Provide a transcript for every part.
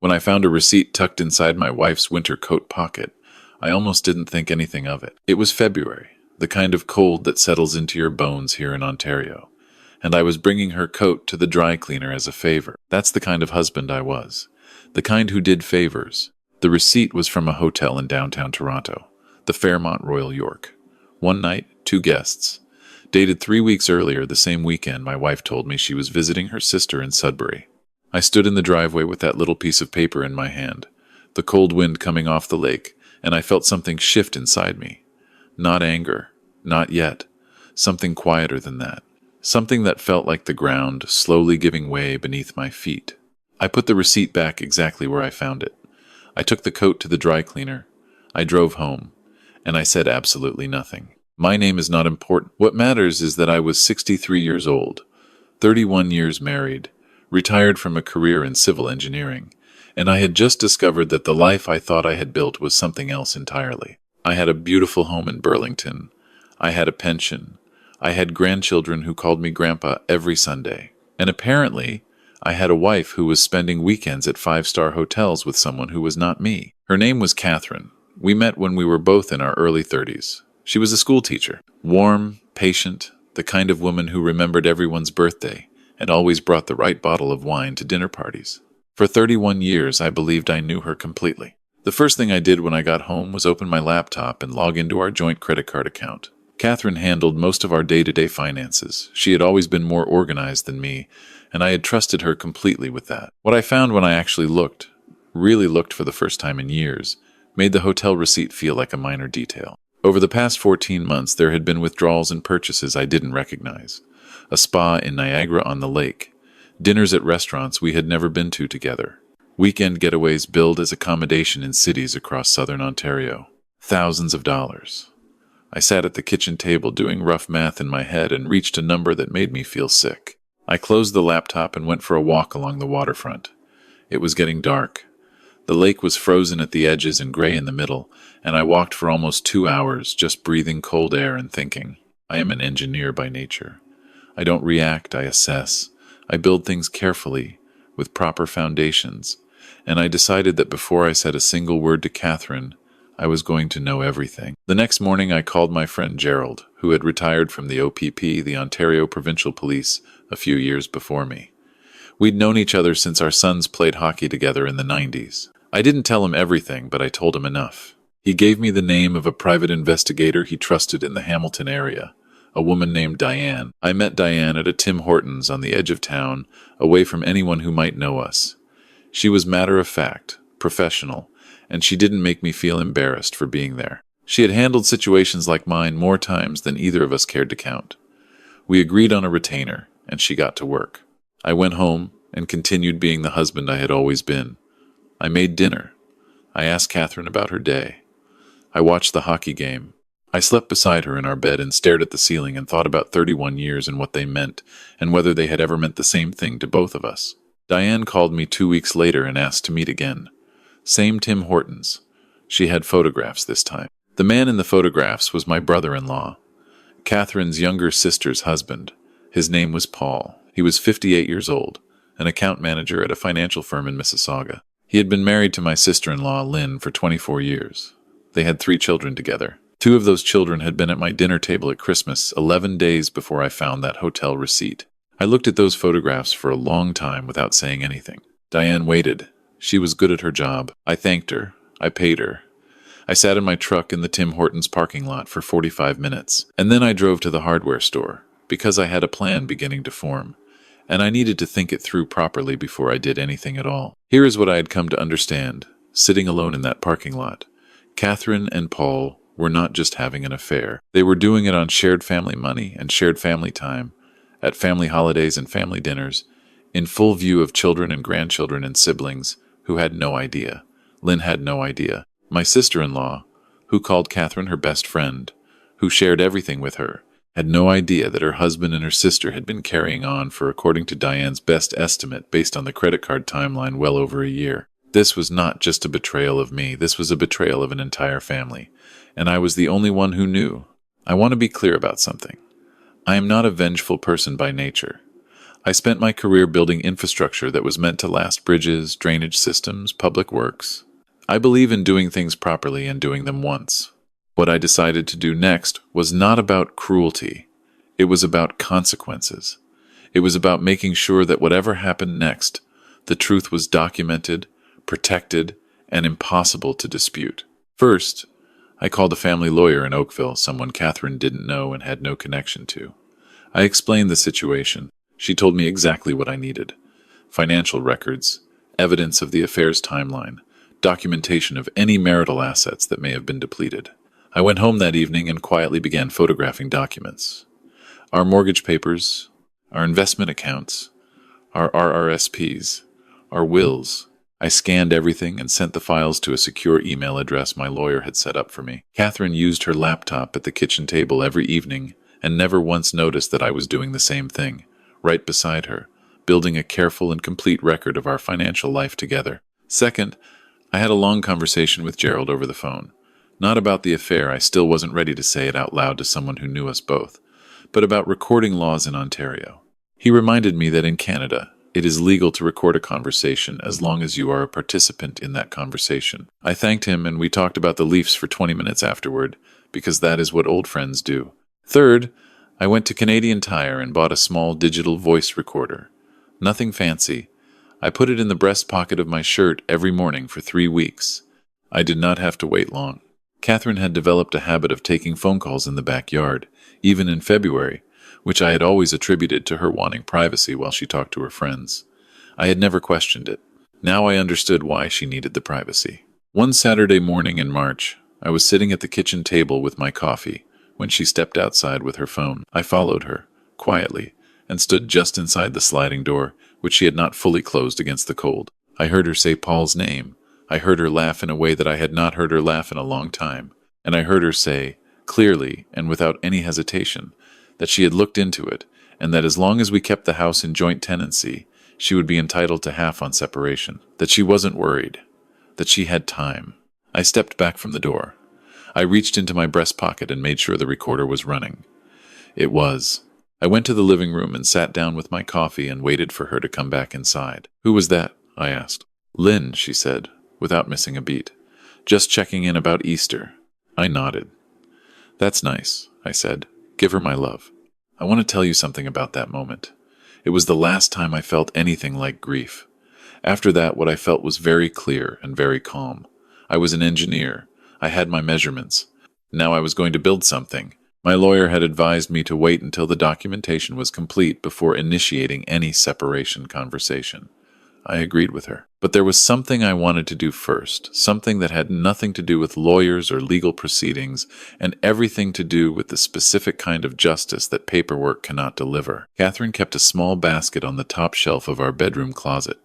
When I found a receipt tucked inside my wife's winter coat pocket, I almost didn't think anything of it. It was February, the kind of cold that settles into your bones here in Ontario, and I was bringing her coat to the dry cleaner as a favor. That's the kind of husband I was, the kind who did favors. The receipt was from a hotel in downtown Toronto, the Fairmont Royal York. One night, 2 guests. Dated 3 weeks earlier, the same weekend, my wife told me she was visiting her sister in Sudbury. I stood in the driveway with that little piece of paper in my hand, the cold wind coming off the lake, and I felt something shift inside me. Not anger, not yet. Something quieter than that. Something that felt like the ground slowly giving way beneath my feet. I put the receipt back exactly where I found it. I took the coat to the dry cleaner. I drove home, and I said absolutely nothing. My name is not important. What matters is that I was 63 years old, 31 years married, retired from a career in civil engineering, and I had just discovered that the life I thought I had built was something else entirely. I had a beautiful home in Burlington. I had a pension. I had grandchildren who called me Grandpa every Sunday. And apparently, I had a wife who was spending weekends at 5-star hotels with someone who was not me. Her name was Catherine. We met when we were both in our early 30s. She was a school teacher. Warm, patient, the kind of woman who remembered everyone's birthday and always brought the right bottle of wine to dinner parties. For 31 years, I believed I knew her completely. The first thing I did when I got home was open my laptop and log into our joint credit card account. Catherine handled most of our day-to-day finances. She had always been more organized than me, and I had trusted her completely with that. What I found when I actually really looked for the first time in years, made the hotel receipt feel like a minor detail. Over the past 14 months, there had been withdrawals and purchases I didn't recognize. A spa in Niagara-on-the-Lake, dinners at restaurants we had never been to together, weekend getaways billed as accommodation in cities across southern Ontario. Thousands of dollars. I sat at the kitchen table doing rough math in my head and reached a number that made me feel sick. I closed the laptop and went for a walk along the waterfront. It was getting dark. The lake was frozen at the edges and gray in the middle, and I walked for almost 2 hours, just breathing cold air and thinking. I am an engineer by nature. I don't react, I assess. I build things carefully, with proper foundations, and I decided that before I said a single word to Catherine, I was going to know everything. The next morning I called my friend Gerald, who had retired from the OPP, the Ontario Provincial Police, a few years before me. We'd known each other since our sons played hockey together in the 90s. I didn't tell him everything, but I told him enough. He gave me the name of a private investigator he trusted in the Hamilton area, a woman named Diane. I met Diane at a Tim Hortons on the edge of town, away from anyone who might know us. She was matter-of-fact, professional, and she didn't make me feel embarrassed for being there. She had handled situations like mine more times than either of us cared to count. We agreed on a retainer, and she got to work. I went home and continued being the husband I had always been. I made dinner. I asked Catherine about her day. I watched the hockey game. I slept beside her in our bed and stared at the ceiling and thought about 31 years and what they meant, and whether they had ever meant the same thing to both of us. Diane called me 2 weeks later and asked to meet again. Same Tim Hortons. She had photographs this time. The man in the photographs was my brother-in-law, Catherine's younger sister's husband. His name was Paul. He was 58 years old, an account manager at a financial firm in Mississauga. He had been married to my sister-in-law, Lynn, for 24 years. They had 3 children together. 2 of those children had been at my dinner table at Christmas, 11 days before I found that hotel receipt. I looked at those photographs for a long time without saying anything. Diane waited. She was good at her job. I thanked her. I paid her. I sat in my truck in the Tim Hortons parking lot for 45 minutes, and then I drove to the hardware store, because I had a plan beginning to form, and I needed to think it through properly before I did anything at all. Here is what I had come to understand, sitting alone in that parking lot. Catherine and Paul were not just having an affair. They were doing it on shared family money and shared family time, at family holidays and family dinners, in full view of children and grandchildren and siblings who had no idea. Lynn had no idea. My sister-in-law, who called Catherine her best friend, who shared everything with her, had no idea that her husband and her sister had been carrying on for, according to Diane's best estimate based on the credit card timeline, well over a year. This was not just a betrayal of me, this was a betrayal of an entire family, and I was the only one who knew. I want to be clear about something. I am not a vengeful person by nature. I spent my career building infrastructure that was meant to last: bridges, drainage systems, public works. I believe in doing things properly and doing them once. What I decided to do next was not about cruelty. It was about consequences. It was about making sure that whatever happened next, the truth was documented, protected, and impossible to dispute. First, I called a family lawyer in Oakville, someone Catherine didn't know and had no connection to. I explained the situation. She told me exactly what I needed: financial records, evidence of the affair's timeline, documentation of any marital assets that may have been depleted. I went home that evening and quietly began photographing documents. Our mortgage papers, our investment accounts, our RRSPs, our wills. I scanned everything and sent the files to a secure email address my lawyer had set up for me. Catherine used her laptop at the kitchen table every evening and never once noticed that I was doing the same thing, right beside her, building a careful and complete record of our financial life together. Second, I had a long conversation with Gerald over the phone. Not about the affair, I still wasn't ready to say it out loud to someone who knew us both, but about recording laws in Ontario. He reminded me that in Canada, it is legal to record a conversation as long as you are a participant in that conversation. I thanked him and we talked about the Leafs for 20 minutes afterward, because that is what old friends do. Third, I went to Canadian Tire and bought a small digital voice recorder. Nothing fancy. I put it in the breast pocket of my shirt every morning for 3 weeks. I did not have to wait long. Catherine had developed a habit of taking phone calls in the backyard, even in February, which I had always attributed to her wanting privacy while she talked to her friends. I had never questioned it. Now I understood why she needed the privacy. One Saturday morning in March, I was sitting at the kitchen table with my coffee when she stepped outside with her phone. I followed her, quietly, and stood just inside the sliding door, which she had not fully closed against the cold. I heard her say Paul's name. I heard her laugh in a way that I had not heard her laugh in a long time. And I heard her say, clearly and without any hesitation, that she had looked into it, and that as long as we kept the house in joint tenancy, she would be entitled to half on separation. That she wasn't worried. That she had time. I stepped back from the door. I reached into my breast pocket and made sure the recorder was running. It was. I went to the living room and sat down with my coffee and waited for her to come back inside. Who was that? I asked. Lynn, she said, without missing a beat. Just checking in about Easter. I nodded. That's nice, I said. Give her my love. I want to tell you something about that moment. It was the last time I felt anything like grief. After that, what I felt was very clear and very calm. I was an engineer. I had my measurements. Now I was going to build something. My lawyer had advised me to wait until the documentation was complete before initiating any separation conversation. I agreed with her. But there was something I wanted to do first, something that had nothing to do with lawyers or legal proceedings, and everything to do with the specific kind of justice that paperwork cannot deliver. Catherine kept a small basket on the top shelf of our bedroom closet.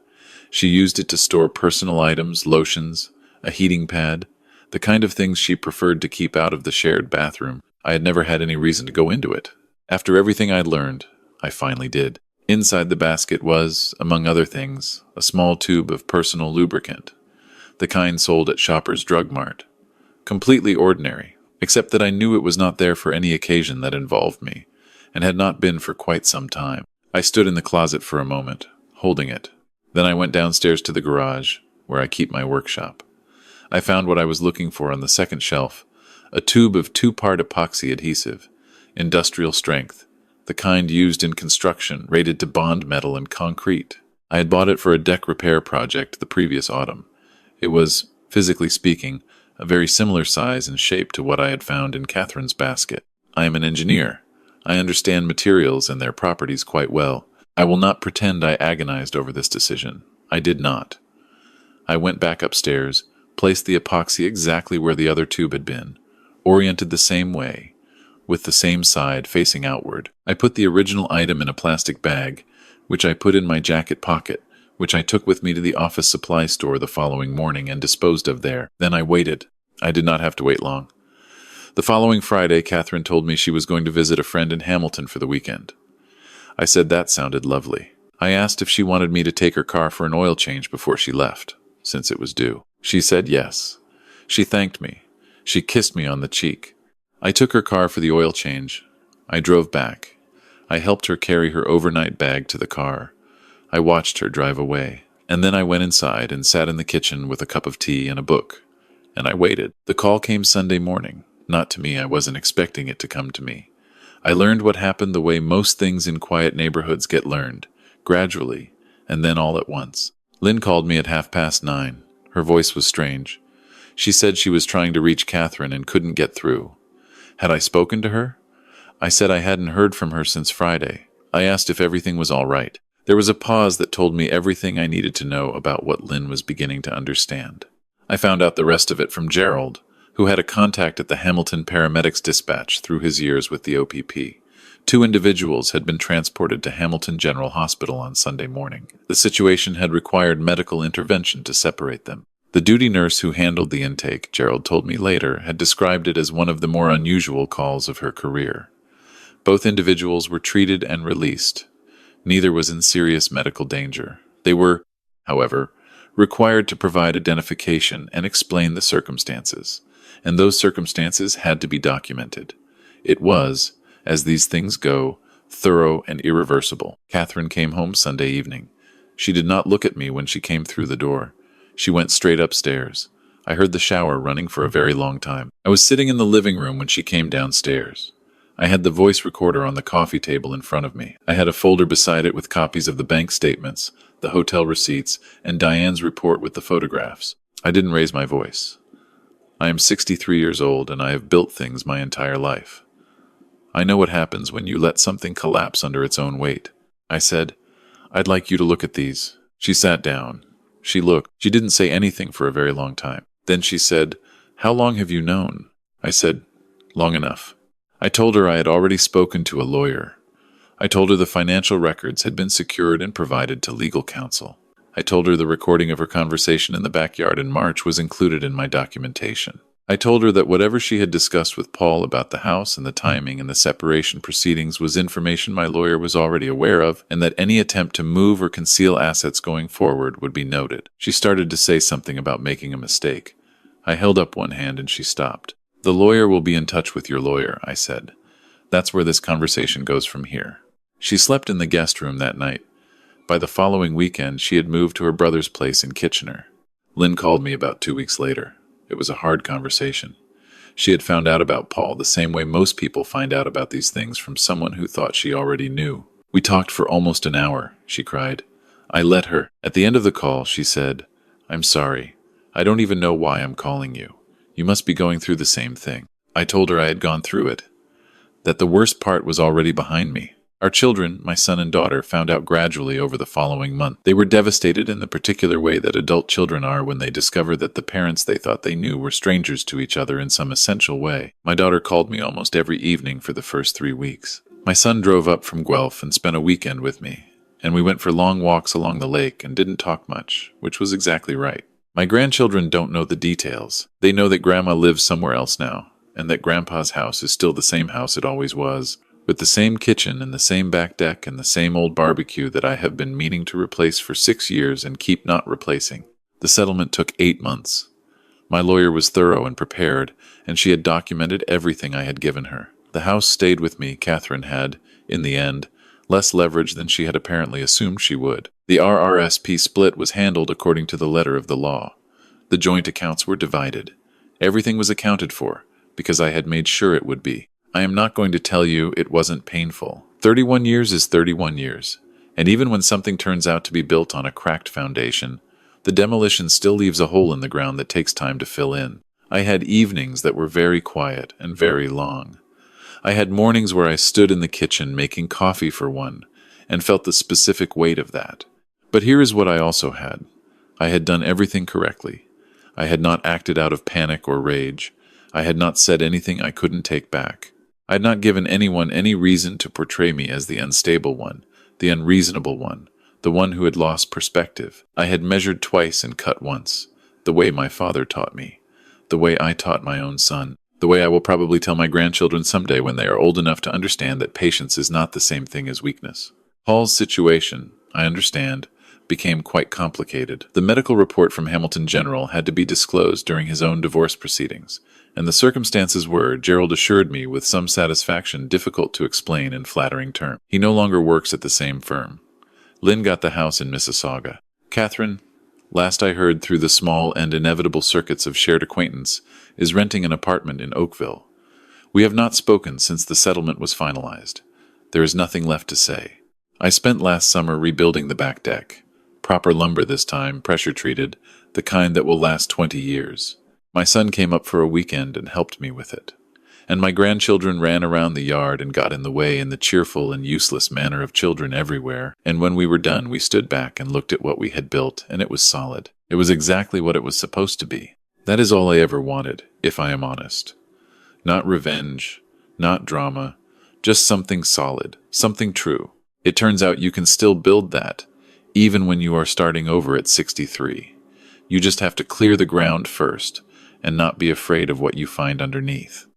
She used it to store personal items, lotions, a heating pad, the kind of things she preferred to keep out of the shared bathroom. I had never had any reason to go into it. After everything I'd learned, I finally did. Inside the basket was, among other things, a small tube of personal lubricant, the kind sold at Shoppers Drug Mart. Completely ordinary, except that I knew it was not there for any occasion that involved me, and had not been for quite some time. I stood in the closet for a moment, holding it. Then I went downstairs to the garage, where I keep my workshop. I found what I was looking for on the second shelf, a tube of 2-part epoxy adhesive, industrial strength, the kind used in construction, rated to bond metal and concrete. I had bought it for a deck repair project the previous autumn. It was, physically speaking, a very similar size and shape to what I had found in Catherine's basket. I am an engineer. I understand materials and their properties quite well. I will not pretend I agonized over this decision. I did not. I went back upstairs, placed the epoxy exactly where the other tube had been, oriented the same way, with the same side facing outward. I put the original item in a plastic bag, which I put in my jacket pocket, which I took with me to the office supply store the following morning and disposed of there. Then I waited. I did not have to wait long. The following Friday, Catherine told me she was going to visit a friend in Hamilton for the weekend. I said that sounded lovely. I asked if she wanted me to take her car for an oil change before she left, since it was due. She said yes. She thanked me. She kissed me on the cheek. I took her car for the oil change. I drove back. I helped her carry her overnight bag to the car. I watched her drive away. And then I went inside and sat in the kitchen with a cup of tea and a book. And I waited. The call came Sunday morning. Not to me, I wasn't expecting it to come to me. I learned what happened the way most things in quiet neighborhoods get learned, gradually, and then all at once. Lynn called me at 9:30. Her voice was strange. She said she was trying to reach Catherine and couldn't get through. Had I spoken to her? I said I hadn't heard from her since Friday. I asked if everything was all right. There was a pause that told me everything I needed to know about what Lynn was beginning to understand. I found out the rest of it from Gerald, who had a contact at the Hamilton Paramedics dispatch through his years with the OPP. 2 individuals had been transported to Hamilton General Hospital on Sunday morning. The situation had required medical intervention to separate them. The duty nurse who handled the intake, Gerald told me later, had described it as one of the more unusual calls of her career. Both individuals were treated and released. Neither was in serious medical danger. They were, however, required to provide identification and explain the circumstances, and those circumstances had to be documented. It was, as these things go, thorough and irreversible. Catherine came home Sunday evening. She did not look at me when she came through the door. She went straight upstairs. I heard the shower running for a very long time. I was sitting in the living room when she came downstairs. I had the voice recorder on the coffee table in front of me. I had a folder beside it with copies of the bank statements, the hotel receipts, and Diane's report with the photographs. I didn't raise my voice. I am 63 years old, and I have built things my entire life. I know what happens when you let something collapse under its own weight. I said, "I'd like you to look at these." She sat down. She looked. She didn't say anything for a very long time. Then she said, "How long have you known?" I said, "Long enough." I told her I had already spoken to a lawyer. I told her the financial records had been secured and provided to legal counsel. I told her the recording of her conversation in the backyard in March was included in my documentation. I told her that whatever she had discussed with Paul about the house and the timing and the separation proceedings was information my lawyer was already aware of, and that any attempt to move or conceal assets going forward would be noted. She started to say something about making a mistake. I held up one hand and she stopped. "The lawyer will be in touch with your lawyer," I said. "That's where this conversation goes from here." She slept in the guest room that night. By the following weekend, she had moved to her brother's place in Kitchener. Lynn called me about 2 weeks later. It was a hard conversation. She had found out about Paul the same way most people find out about these things, from someone who thought she already knew. "We talked for almost an hour," she cried. I let her. At the end of the call, she said, "I'm sorry. I don't even know why I'm calling you. You must be going through the same thing." I told her I had gone through it, that the worst part was already behind me. Our children, my son and daughter, found out gradually over the following month. They were devastated in the particular way that adult children are when they discover that the parents they thought they knew were strangers to each other in some essential way. My daughter called me almost every evening for the first 3 weeks. My son drove up from Guelph and spent a weekend with me, and we went for long walks along the lake and didn't talk much, which was exactly right. My grandchildren don't know the details. They know that Grandma lives somewhere else now, and that Grandpa's house is still the same house it always was, with the same kitchen and the same back deck and the same old barbecue that I have been meaning to replace for 6 years and keep not replacing. The settlement took 8 months. My lawyer was thorough and prepared, and she had documented everything I had given her. The house stayed with me. Catherine had, in the end, less leverage than she had apparently assumed she would. The RRSP split was handled according to the letter of the law. The joint accounts were divided. Everything was accounted for, because I had made sure it would be. I am not going to tell you it wasn't painful. 31 years is 31 years, and even when something turns out to be built on a cracked foundation, the demolition still leaves a hole in the ground that takes time to fill in. I had evenings that were very quiet and very long. I had mornings where I stood in the kitchen making coffee for one, and felt the specific weight of that. But here is what I also had. I had done everything correctly. I had not acted out of panic or rage. I had not said anything I couldn't take back. I had not given anyone any reason to portray me as the unstable one, the unreasonable one, the one who had lost perspective. I had measured twice and cut once, the way my father taught me, the way I taught my own son, the way I will probably tell my grandchildren someday when they are old enough to understand that patience is not the same thing as weakness. Paul's situation, I understand, became quite complicated. The medical report from Hamilton General had to be disclosed during his own divorce proceedings, and the circumstances were, Gerald assured me with some satisfaction, difficult to explain in flattering terms. He no longer works at the same firm. Lynn got the house in Mississauga. Catherine, last I heard through the small and inevitable circuits of shared acquaintance, is renting an apartment in Oakville. We have not spoken since the settlement was finalized. There is nothing left to say. I spent last summer rebuilding the back deck. Proper lumber this time, pressure-treated, the kind that will last 20 years. My son came up for a weekend and helped me with it. And my grandchildren ran around the yard and got in the way in the cheerful and useless manner of children everywhere. And when we were done, we stood back and looked at what we had built, and it was solid. It was exactly what it was supposed to be. That is all I ever wanted, if I am honest. Not revenge, not drama, just something solid, something true. It turns out you can still build that, even when you are starting over at 63. You just have to clear the ground first, and not be afraid of what you find underneath.